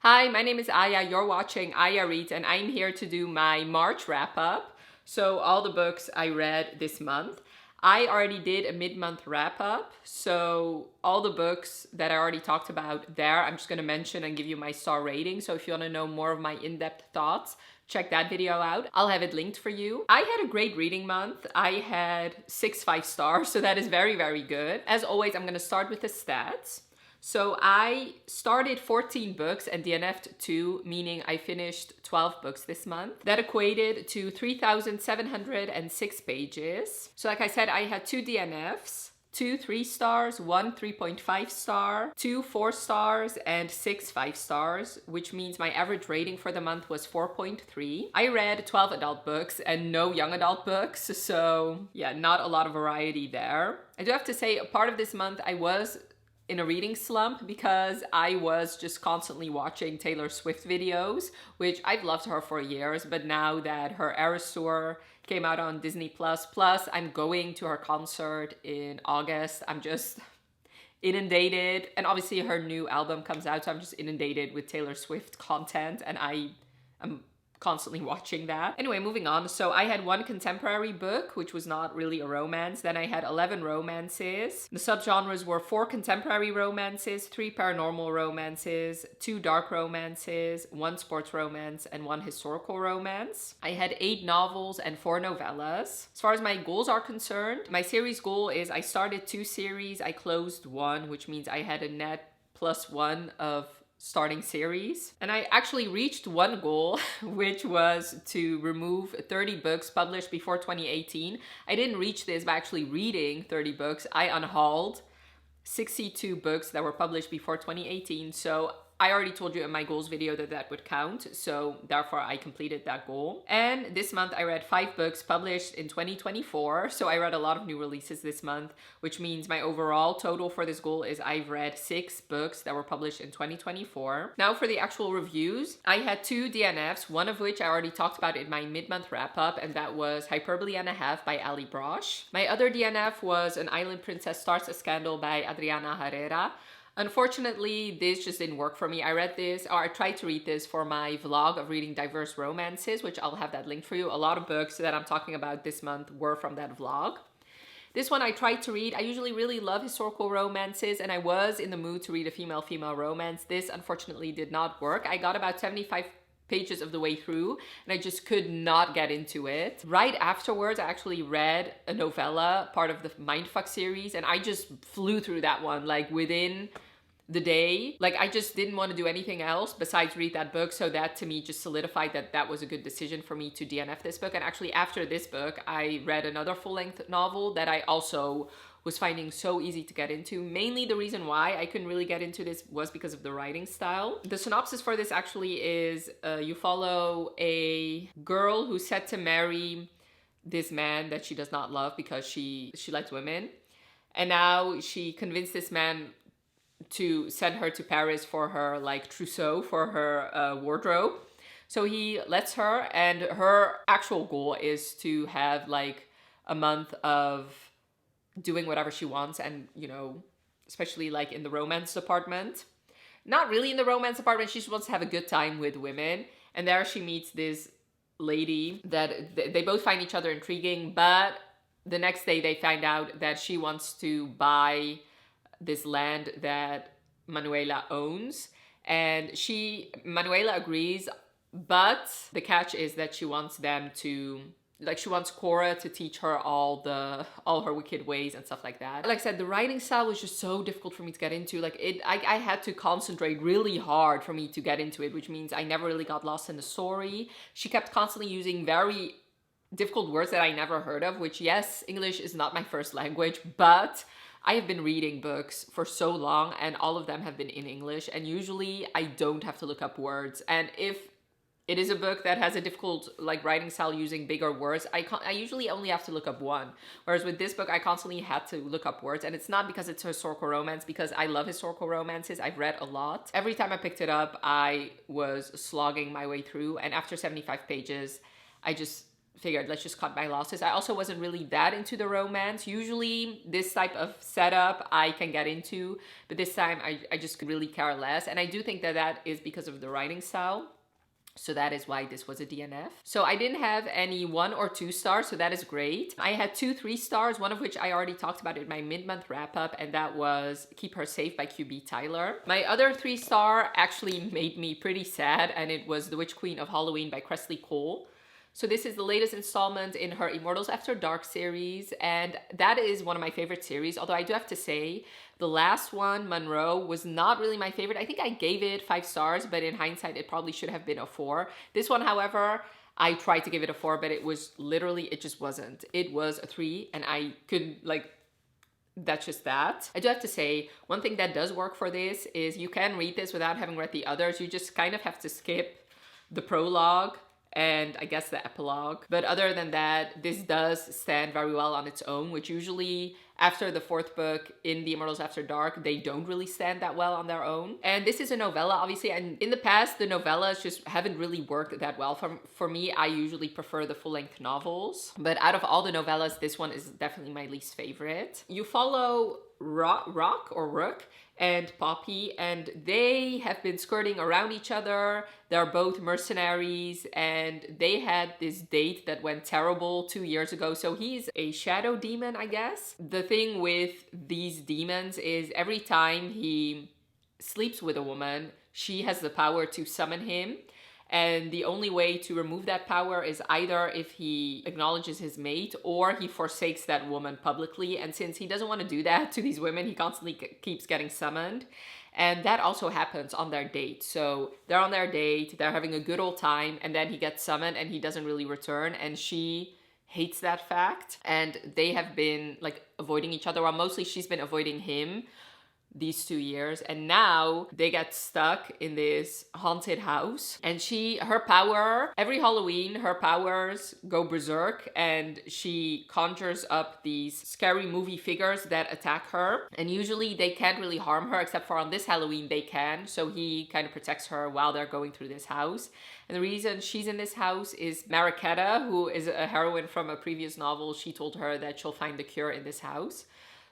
Hi, my name is Aya. You're watching Aya Reads, and I'm here to do my March wrap up. So, all the books I read this month. I already did a mid-month wrap up, so all the books that I already talked about there, I'm just going to mention and give you my star rating. So if you want to know more of my in-depth thoughts, check that video out. I'll have it linked for you. I had a great reading month. I had 6 5-stars, so that is very, very good. As always, I'm going to start with the stats. So I started 14 books and DNF'd 2, meaning I finished 12 books this month. That equated to 3,706 pages. So like I said, I had 2 DNFs, 2 3-stars, 1 3.5 star, 2 4 stars, and 6 5-stars, which means my average rating for the month was 4.3. I read 12 adult books and no young adult books, so yeah, not a lot of variety there. I do have to say, a part of this month I was in a reading slump because I was just constantly watching Taylor Swift videos, which I've loved her for years, but now that her Eras Tour came out on Disney+, plus I'm going to her concert in August. I'm just inundated, and obviously her new album comes out, so I'm just inundated with Taylor Swift content, and I'm constantly watching that. Anyway, moving on. So I had 1 contemporary book, which was not really a romance. Then I had 11 romances. The subgenres were 4 contemporary romances, 3 paranormal romances, 2 dark romances, 1 sports romance, and 1 historical romance. I had 8 novels and 4 novellas. As far as my goals are concerned, my series goal is I started 2 series, I closed 1, which means I had a net +1 of starting series. And I actually reached 1 goal, which was to remove 30 books published before 2018. I didn't reach this by actually reading 30 books. I unhauled 62 books that were published before 2018. So I already told you in my goals video that that would count, so therefore I completed that goal. And this month I read 5 books published in 2024, so I read a lot of new releases this month, which means my overall total for this goal is I've read 6 books that were published in 2024. Now for the actual reviews, I had 2 DNFs, one of which I already talked about in my mid-month wrap-up, and that was Hyperbole and a Half by Ali Brosh. My other DNF was An Island Princess Starts a Scandal by Adriana Herrera. Unfortunately, this just didn't work for me. I tried to read this for my vlog of reading diverse romances, which I'll have that linked for you. A lot of books that I'm talking about this month were from that vlog. This one I tried to read. I usually really love historical romances, and I was in the mood to read a female-female romance. This unfortunately did not work. I got about 75 pages of the way through and I just could not get into it. Right afterwards, I actually read a novella, part of the Mindfuck series, and I just flew through that one like within the day. Like I just didn't want to do anything else besides read that book, so that to me just solidified that that was a good decision for me to DNF this book. And actually after this book, I read another full-length novel that I also was finding so easy to get into. Mainly the reason why I couldn't really get into this was because of the writing style. The synopsis for this actually is you follow a girl who's set to marry this man that she does not love because she likes women. And now she convinced this man to send her to Paris for her like trousseau, for her wardrobe. So he lets her, and her actual goal is to have like a month of doing whatever she wants, and you know, especially like in the romance department. Not really in the romance department, she just wants to have a good time with women. And there she meets this lady that they both find each other intriguing, but the next day they find out that she wants to buy this land that Manuela owns, and Manuela agrees, but the catch is that she wants them to, like, she wants Cora to teach her all her wicked ways and stuff like that. Like I said, the writing style was just so difficult for me to get into. Like I had to concentrate really hard for me to get into it, which means I never really got lost in the story. She kept constantly using very difficult words that I never heard of, which, yes, English is not my first language, but I have been reading books for so long and all of them have been in English, and usually I don't have to look up words. And if it is a book that has a difficult like writing style using bigger words, I usually only have to look up one. Whereas with this book, I constantly had to look up words, and it's not because it's a historical romance, because I love historical romances. I've read a lot. Every time I picked it up, I was slogging my way through, and after 75 pages, I just figured let's just cut my losses. I also wasn't really that into the romance. Usually this type of setup I can get into, but this time I just could really care less. And I do think that that is because of the writing style. So that is why this was a DNF. So I didn't have any 1 or 2 stars, so that is great. I had 2 3 stars, one of which I already talked about in my mid-month wrap-up, and that was Keep Her Safe by QB Tyler. My other 3 star actually made me pretty sad, and it was The Witch Queen of Halloween by Kresley Cole. So this is the latest installment in her Immortals After Dark series, and that is one of my favorite series, although I do have to say, the last one, Monroe, was not really my favorite. I think I gave it 5 stars, but in hindsight, it probably should have been a 4. This one, however, I tried to give it a 4, but it was literally, it just wasn't. It was a 3, and I couldn't, like, that's just that. I do have to say, one thing that does work for this is you can read this without having read the others. You just kind of have to skip the prologue and I guess the epilogue. But other than that, this does stand very well on its own, which usually after the 4th book in The Immortals After Dark, they don't really stand that well on their own. And this is a novella, obviously, and in the past, the novellas just haven't really worked that well. For me, I usually prefer the full-length novels. But out of all the novellas, this one is definitely my least favorite. You follow Rook and Poppy, and they have been skirting around each other. They're both mercenaries, and they had this date that went terrible 2 years ago. So he's a shadow demon, I guess. The thing with these demons is every time he sleeps with a woman, she has the power to summon him. And the only way to remove that power is either if he acknowledges his mate or he forsakes that woman publicly. And since he doesn't want to do that to these women, he constantly keeps getting summoned. And that also happens on their date. So they're on their date, they're having a good old time, and then he gets summoned and he doesn't really return. And she hates that fact. And they have been like avoiding each other, while mostly she's been avoiding him these 2 years, and now they get stuck in this haunted house. And her power, every Halloween, her powers go berserk, and she conjures up these scary movie figures that attack her. And usually they can't really harm her, except for on this Halloween they can. So he kind of protects her while they're going through this house. And the reason she's in this house is Mariquetta, who is a heroine from a previous novel. She told her that she'll find the cure in this house.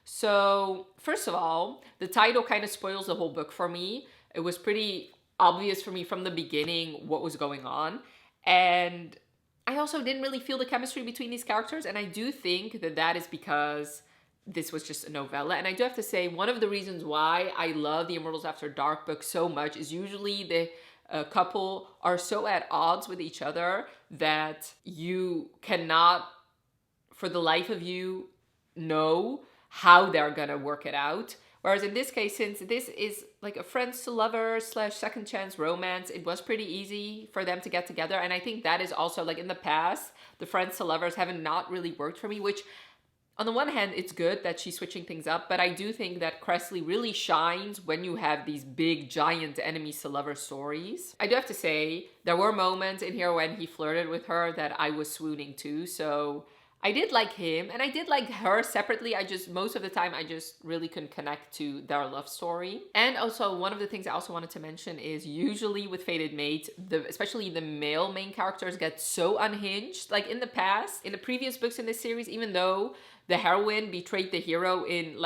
So, first of all, the title kind of spoils the whole book for me. It was pretty obvious for me from the beginning what was going on. And I also didn't really feel the chemistry between these characters. And I do think that that is because this was just a novella. And I do have to say, one of the reasons why I love the Immortals After Dark book so much is usually the couple are so at odds with each other that you cannot, for the life of you, know how they're gonna work it out. Whereas in this case, since this is like a friends to lovers / second chance romance, it was pretty easy for them to get together. And I think that is also, like, in the past, the friends to lovers haven't not really worked for me, which on the one hand, it's good that she's switching things up, but I do think that Kresley really shines when you have these big, giant enemies to lover stories. I do have to say, there were moments in here when he flirted with her that I was swooning to, so I did like him, and I did like her separately. Most of the time, I just really couldn't connect to their love story. And also, one of the things I also wanted to mention is usually with Fated Mate, especially the male main characters get so unhinged. Like in the past, in the previous books in this series, even though the heroine betrayed the hero in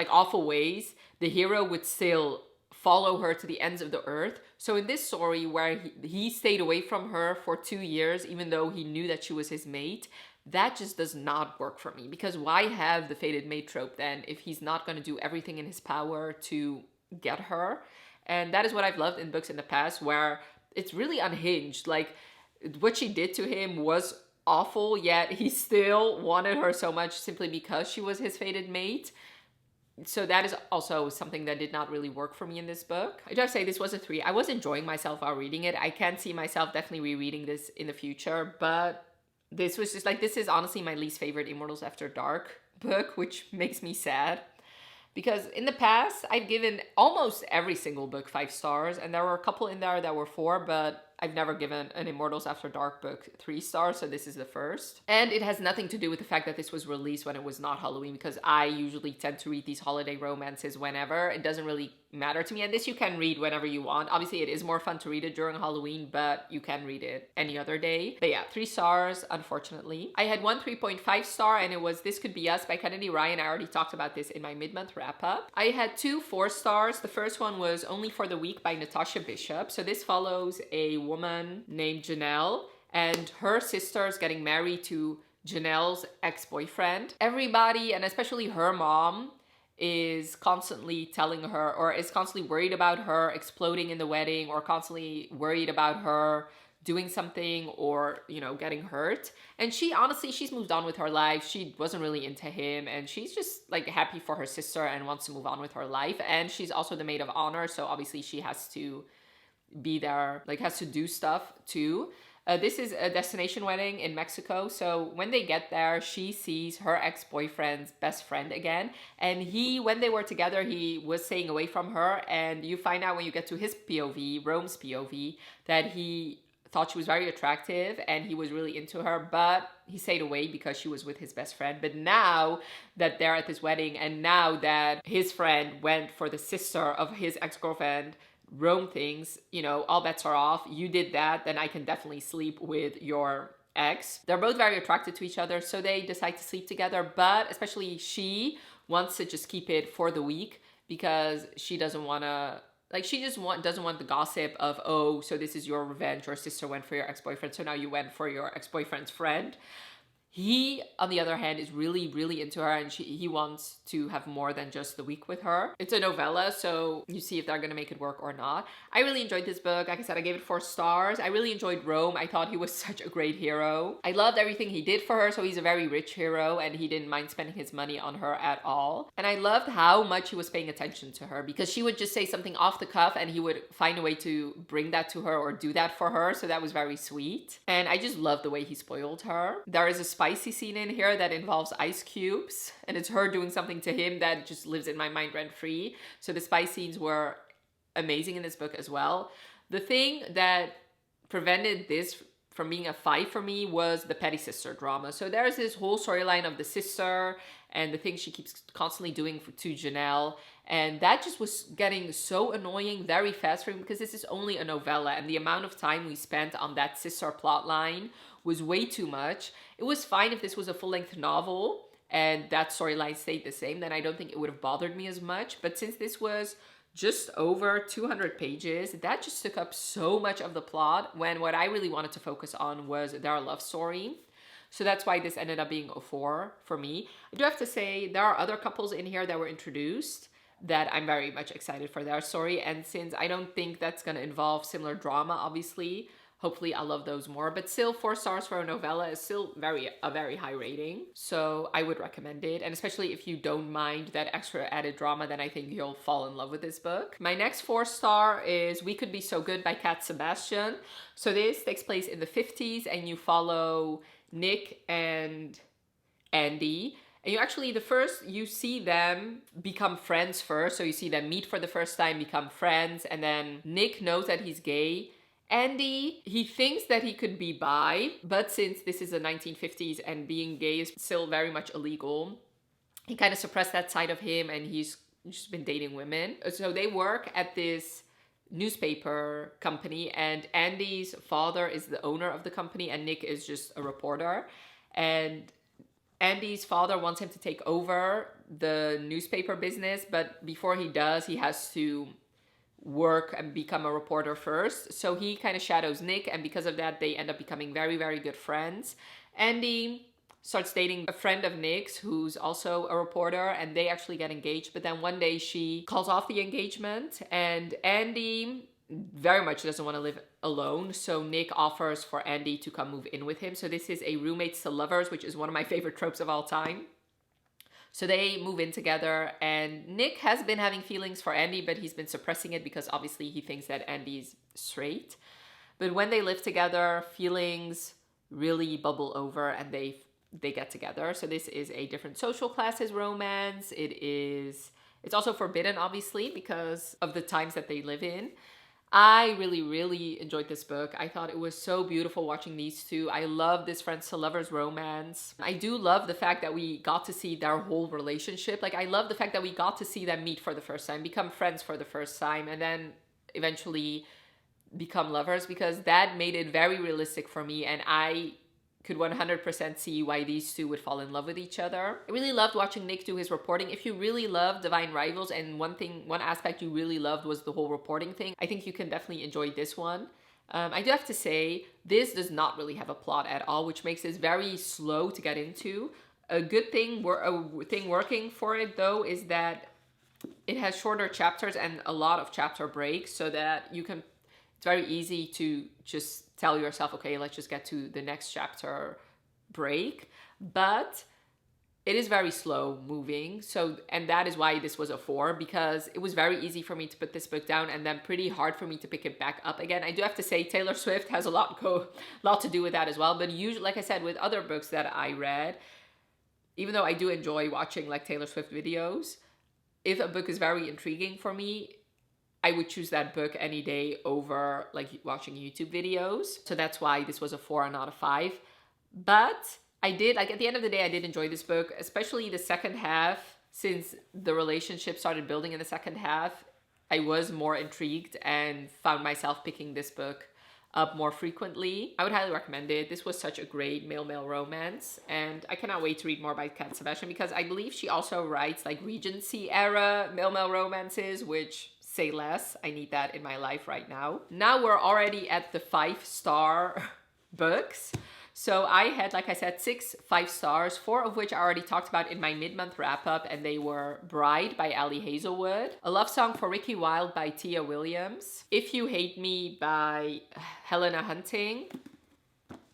awful ways, the hero would still follow her to the ends of the earth. So in this story where he stayed away from her for 2 years, even though he knew that she was his mate, that just does not work for me. Because why have the fated mate trope then if he's not going to do everything in his power to get her? And that is what I've loved in books in the past, where it's really unhinged. Like, what she did to him was awful, yet he still wanted her so much simply because she was his fated mate. So that is also something that did not really work for me in this book. I just say this was a 3. I was enjoying myself while reading it. I can see myself definitely rereading this in the future, but this was just like, this is honestly my least favorite Immortals After Dark book, which makes me sad. Because in the past, I've given almost every single book 5 stars, and there were a couple in there that were 4, but I've never given an Immortals After Dark book 3 stars, so this is the first. And it has nothing to do with the fact that this was released when it was not Halloween, because I usually tend to read these holiday romances whenever. It doesn't really matter to me, and this you can read whenever you want. Obviously, it is more fun to read it during Halloween, but you can read it any other day. But yeah, 3 stars, unfortunately. I had one 3.5 star, and it was This Could Be Us by Kennedy Ryan. I already talked about this in my mid-month wrap-up. I had 2 4 stars. The first one was Only for the Week by Natasha Bishop. So this follows a woman named Janelle, and her sister's getting married to Janelle's ex-boyfriend. Everybody, and especially her mom, is constantly telling her, or is constantly worried about her exploding in the wedding, or constantly worried about her doing something, or, you know, getting hurt. And she, honestly, she's moved on with her life. She wasn't really into him, and she's just like happy for her sister and wants to move on with her life. And she's also the maid of honor, so obviously she has to be there, like has to do stuff too. This is a destination wedding in Mexico. So when they get there, she sees her ex-boyfriend's best friend again. And he, when they were together, he was staying away from her. And you find out when you get to his POV, Rome's POV, that he thought she was very attractive and he was really into her, but he stayed away because she was with his best friend. But now that they're at this wedding, and now that his friend went for the sister of his ex-girlfriend, Rome thinks, you know, all bets are off. You did that, then I can definitely sleep with your ex. They're both very attracted to each other, so they decide to sleep together, but especially she wants to just keep it for the week because she doesn't want to, like, she just doesn't want the gossip of, oh, so this is your revenge. Your sister went for your ex-boyfriend, so now you went for your ex-boyfriend's friend. He, on the other hand, is really, really into her, and he wants to have more than just the week with her. It's a novella, so you see if they're gonna make it work or not. I really enjoyed this book. Like I said, I gave it 4 stars. I really enjoyed Rome. I thought he was such a great hero. I loved everything he did for her, so he's a very rich hero, and he didn't mind spending his money on her at all. And I loved how much he was paying attention to her, because she would just say something off the cuff, and he would find a way to bring that to her or do that for her, so that was very sweet. And I just loved the way he spoiled her. There is a spicy scene in here that involves ice cubes, and it's her doing something to him that just lives in my mind rent-free. So the spice scenes were amazing in this book as well. The thing that prevented this from being a 5 for me was the petty sister drama. So there's this whole storyline of the sister and the things she keeps constantly doing to Janelle, and that just was getting so annoying very fast for me, because this is only a novella, and the amount of time we spent on that sister plot line was way too much. It was fine if this was a full-length novel and that storyline stayed the same, then I don't think it would have bothered me as much. But since this was just over 200 pages, that just took up so much of the plot, when what I really wanted to focus on was their love story. So that's why this ended up being a 4 for me. I do have to say, there are other couples in here that were introduced that I'm very much excited for their story. And since I don't think that's going to involve similar drama, obviously, hopefully I'll love those more. But still, 4 stars for a novella is still a very high rating. So I would recommend it. And especially if you don't mind that extra added drama, then I think you'll fall in love with this book. My next 4 star is We Could Be So Good by Cat Sebastian. So this takes place in the 50s, and you follow Nick and Andy. And you see them become friends first. So you see them meet for the first time, become friends. And then Nick knows that he's gay. Andy, he thinks that he could be bi, but since this is the 1950s and being gay is still very much illegal, he kind of suppressed that side of him, and he's just been dating women. So they work at this newspaper company, and Andy's father is the owner of the company, and Nick is just a reporter. And Andy's father wants him to take over the newspaper business, but before he does, he has to work and become a reporter first. So he kind of shadows Nick, and because of that, they end up becoming very, very good friends. Andy starts dating a friend of Nick's who's also a reporter, and they actually get engaged. But then one day she calls off the engagement, and Andy very much doesn't want to live alone. So Nick offers for Andy to come move in with him. So this is a roommates to lovers, which is one of my favorite tropes of all time. So they move in together, and Nick has been having feelings for Andy, but he's been suppressing it because obviously he thinks that Andy's straight. But when they live together, feelings really bubble over, and they get together. So this is a different social classes romance. It's also forbidden, obviously, because of the times that they live in. I really enjoyed this book. I thought it was so beautiful watching these two. I love this friends to lovers romance. I do love the fact that we got to see their whole relationship. Like, I love the fact that we got to see them meet for the first time, become friends for the first time, and then eventually become lovers, because that made it very realistic for me, and I could 100% see why these two would fall in love with each other. I really loved watching Nick do his reporting. If you really love Divine Rivals and one aspect you really loved was the whole reporting thing, I think you can definitely enjoy this one. I do have to say, this does not really have a plot at all, which makes it very slow to get into. A good thing, working for it though, is that it has shorter chapters and a lot of chapter breaks, so that it's very easy to just tell yourself, okay, let's just get to the next chapter break. But it is very slow moving. So, and that is why this was a 4, because it was very easy for me to put this book down and then pretty hard for me to pick it back up again. I do have to say Taylor Swift has a lot to do with that as well. But usually, like I said, with other books that I read, even though I do enjoy watching like Taylor Swift videos, if a book is very intriguing for me, I would choose that book any day over like watching YouTube videos. So that's why this was a 4 and not a 5. But I did, like, at the end of the day, I did enjoy this book, especially the second half. Since the relationship started building in the second half, I was more intrigued and found myself picking this book up more frequently. I would highly recommend it. This was such a great male-male romance, and I cannot wait to read more by Kat Sebastian, because I believe she also writes like Regency era male-male romances, which say less. I need that in my life right now. Now we're already at the 5-star books. So I had, like I said, 6 5 stars, 4 of which I already talked about in my mid-month wrap-up, and they were Bride by Ali Hazelwood, A Love Song for Ricky Wilde by Tia Williams, If You Hate Me by Helena Hunting,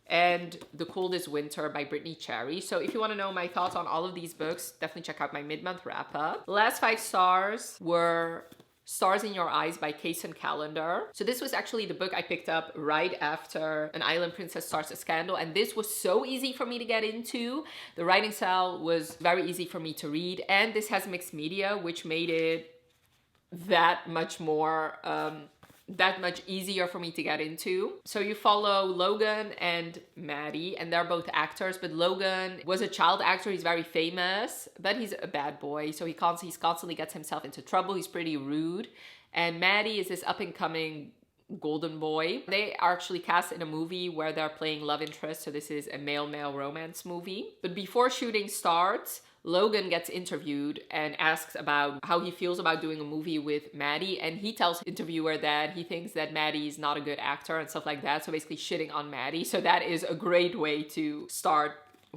and The Coldest Winter by Brittany Cherry. So if you want to know my thoughts on all of these books, definitely check out my mid-month wrap-up. The last 5 stars were Stars in Your Eyes by Kaysen Calendar. So this was actually the book I picked up right after An Island Princess Starts a Scandal, and this was so easy for me to get into. The writing style was very easy for me to read, and this has mixed media, which made it that much easier for me to get into. So you follow Logan and Maddie, and they're both actors, but Logan was a child actor. He's very famous, but he's a bad boy, so he constantly gets himself into trouble. He's pretty rude. And Maddie is this up-and-coming golden boy. They are actually cast in a movie where they're playing love interest, so this is a male-male romance movie. But before shooting starts, Logan gets interviewed and asks about how he feels about doing a movie with Maddie, and he tells the interviewer that he thinks that Maddie is not a good actor and stuff like that, so basically shitting on Maddie. So that is a great way to start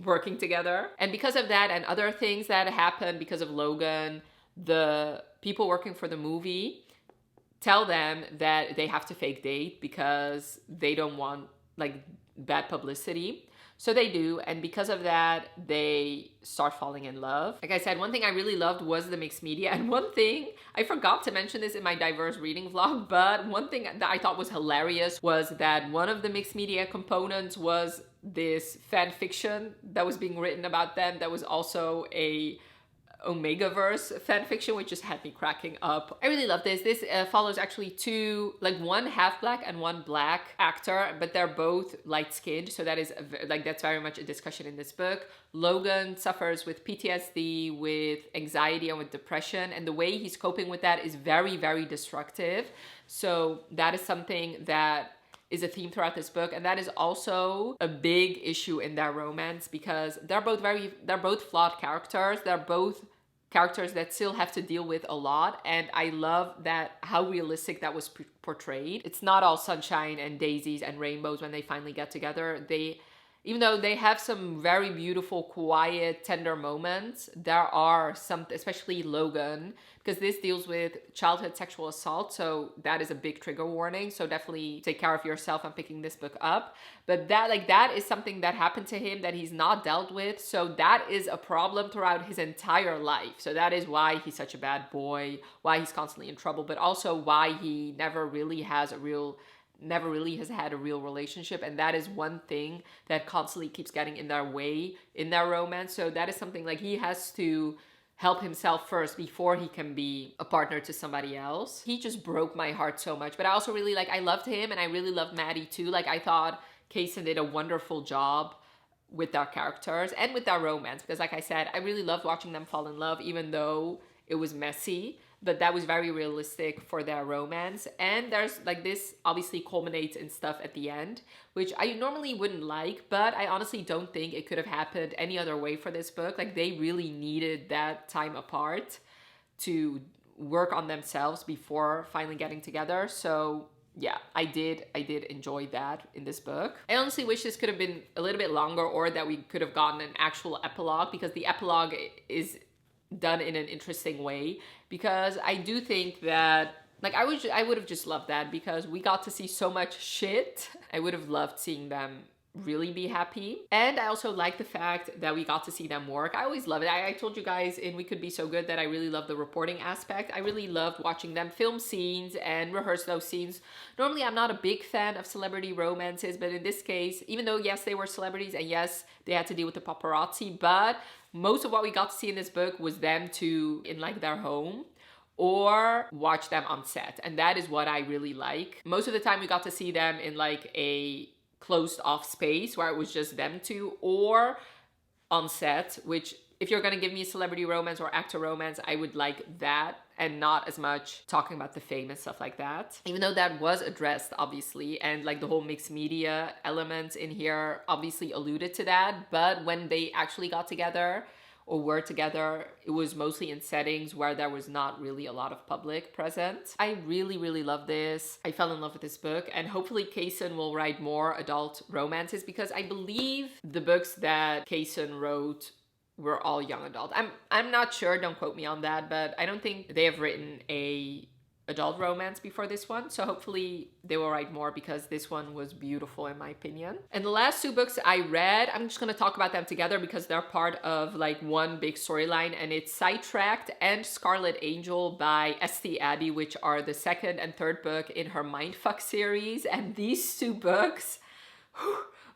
working together. And because of that and other things that happen because of Logan, the people working for the movie tell them that they have to fake date because they don't want like bad publicity. So they do, and because of that, they start falling in love. Like I said, one thing I really loved was the mixed media, and one thing, I forgot to mention this in my diverse reading vlog, but one thing that I thought was hilarious was that one of the mixed media components was this fan fiction that was being written about them that was also a Omegaverse fanfiction, which just had me cracking up. I really love this. This follows actually 2, like one half black and one black actor, but they're both light skinned. So that is that's very much a discussion in this book. Logan suffers with PTSD, with anxiety, and with depression, and the way he's coping with that is very, very destructive. So that is something that is a theme throughout this book, and that is also a big issue in their romance, because they're both flawed characters. They're both characters that still have to deal with a lot, and I love that how realistic that was portrayed. It's not all sunshine and daisies and rainbows when they finally get together. Even though they have some very beautiful, quiet, tender moments, there are some, especially Logan, because this deals with childhood sexual assault, so that is a big trigger warning, so definitely take care of yourself on picking this book up. But that is something that happened to him that he's not dealt with, so that is a problem throughout his entire life. So that is why he's such a bad boy, why he's constantly in trouble, but also why he never really has had a real relationship, and that is one thing that constantly keeps getting in their way in their romance. So that is something like he has to help himself first before he can be a partner to somebody else. He just broke my heart so much. But I also really I loved him, and I really loved Maddie too. Like, I thought Kaysen did a wonderful job with their characters and with their romance, because like I said, I really loved watching them fall in love, even though it was messy, but that was very realistic for their romance. And there's like, this obviously culminates in stuff at the end, which I normally wouldn't like, but I honestly don't think it could have happened any other way for this book. Like, they really needed that time apart to work on themselves before finally getting together. So yeah, I did enjoy that in this book. I honestly wish this could have been a little bit longer, or that we could have gotten an actual epilogue, because the epilogue is done in an interesting way. Because I do think that, like, I would have just loved that, because we got to see so much shit. I would have loved seeing them really be happy. And I also like the fact that we got to see them work. I always love it. I told you guys in We Could Be So Good that I really love the reporting aspect. I really loved watching them film scenes and rehearse those scenes. Normally, I'm not a big fan of celebrity romances, but in this case, even though yes, they were celebrities, and yes, they had to deal with the paparazzi, but most of what we got to see in this book was them two in like their home, or watch them on set. And that is what I really like. Most of the time we got to see them in like a closed off space where it was just them two, or on set, which if you're gonna give me a celebrity romance or actor romance, I would like that, and not as much talking about the fame and stuff like that. Even though that was addressed, obviously, and like the whole mixed media element in here obviously alluded to that, but when they actually got together or were together, it was mostly in settings where there was not really a lot of public present. I really, really love this. I fell in love with this book, and hopefully Kaysen will write more adult romances, because I believe the books that Kaysen wrote were all young adult. I'm not sure, don't quote me on that, but I don't think they have written a adult romance before this one, so hopefully they will write more, because this one was beautiful in my opinion. And the last two books I read, I'm just gonna talk about them together because they're part of like one big storyline, and it's Sidetracked and Scarlet Angel by Esty Addy, which are the second and third book in her Mindfuck series. And these two books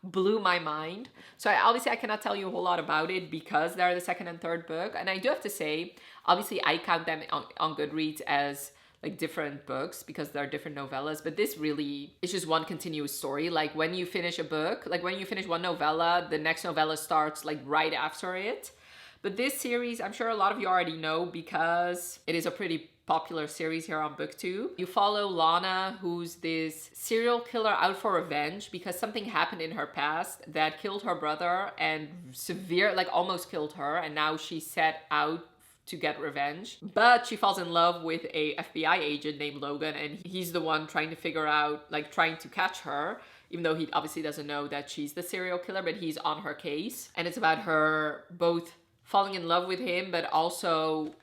blew my mind. So obviously I cannot tell you a whole lot about it because they're the second and third book, and I do have to say, obviously I count them on Goodreads as like different books because they're different novellas, but this really is just one continuous story. Like, when you finish a book, like when you finish one novella, the next novella starts like right after it. But this series, I'm sure a lot of you already know because it is a pretty popular series here on BookTube. You follow Lana, who's this serial killer out for revenge because something happened in her past that killed her brother and like almost killed her, and now she set out to get revenge. But she falls in love with a FBI agent named Logan, and he's the one trying to figure out, like trying to catch her, even though he obviously doesn't know that she's the serial killer, but he's on her case. And it's about her both falling in love with him, but also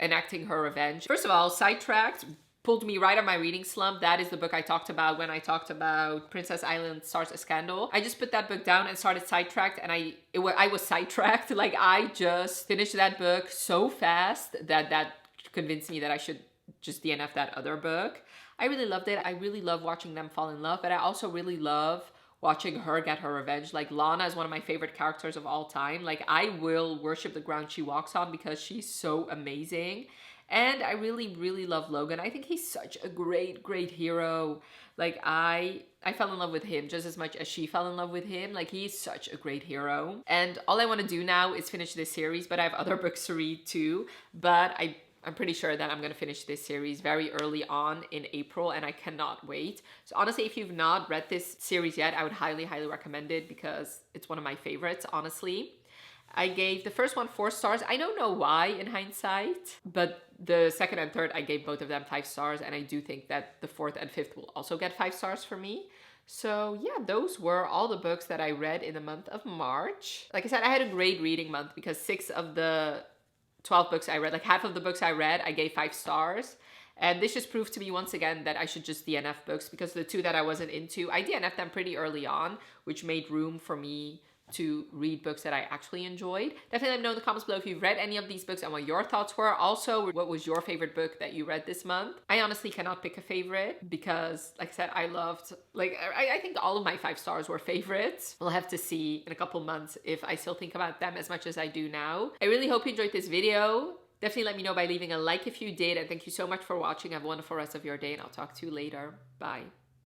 enacting her revenge. First of all, Sidetracked pulled me right out of my reading slump. That is the book I talked about when I talked about Princess Island Starts a Scandal. I just put that book down and started Sidetracked, and I was sidetracked. Like, I just finished that book so fast that convinced me that I should just DNF that other book. I really loved it. I really love watching them fall in love, but I also really love watching her get her revenge. Like, Lana is one of my favorite characters of all time. Like, I will worship the ground she walks on because she's so amazing. And I really, really love Logan. I think he's such a great, great hero. Like, I fell in love with him just as much as she fell in love with him. Like, he's such a great hero. And all I want to do now is finish this series, but I have other books to read too. But I'm pretty sure that I'm going to finish this series very early on in April, and I cannot wait. So honestly, if you've not read this series yet, I would highly, highly recommend it because it's one of my favorites, honestly. I gave the first one 4 stars. I don't know why in hindsight, but the second and third, I gave both of them 5 stars, and I do think that the fourth and fifth will also get 5 stars for me. So yeah, those were all the books that I read in the month of March. Like I said, I had a great reading month because 6 of the 12 books I read, like half of the books I read, I gave 5 stars. And this just proved to me once again that I should just DNF books because the 2 that I wasn't into, I DNF'd them pretty early on, which made room for me to read books that I actually enjoyed. Definitely let me know in the comments below if you've read any of these books and what your thoughts were. Also, what was your favorite book that you read this month? I honestly cannot pick a favorite because, like I said, I loved, like, I think all of my 5 stars were favorites. We'll have to see in a couple months if I still think about them as much as I do now. I really hope you enjoyed this video. Definitely let me know by leaving a like if you did. And thank you so much for watching. Have a wonderful rest of your day, and I'll talk to you later. Bye.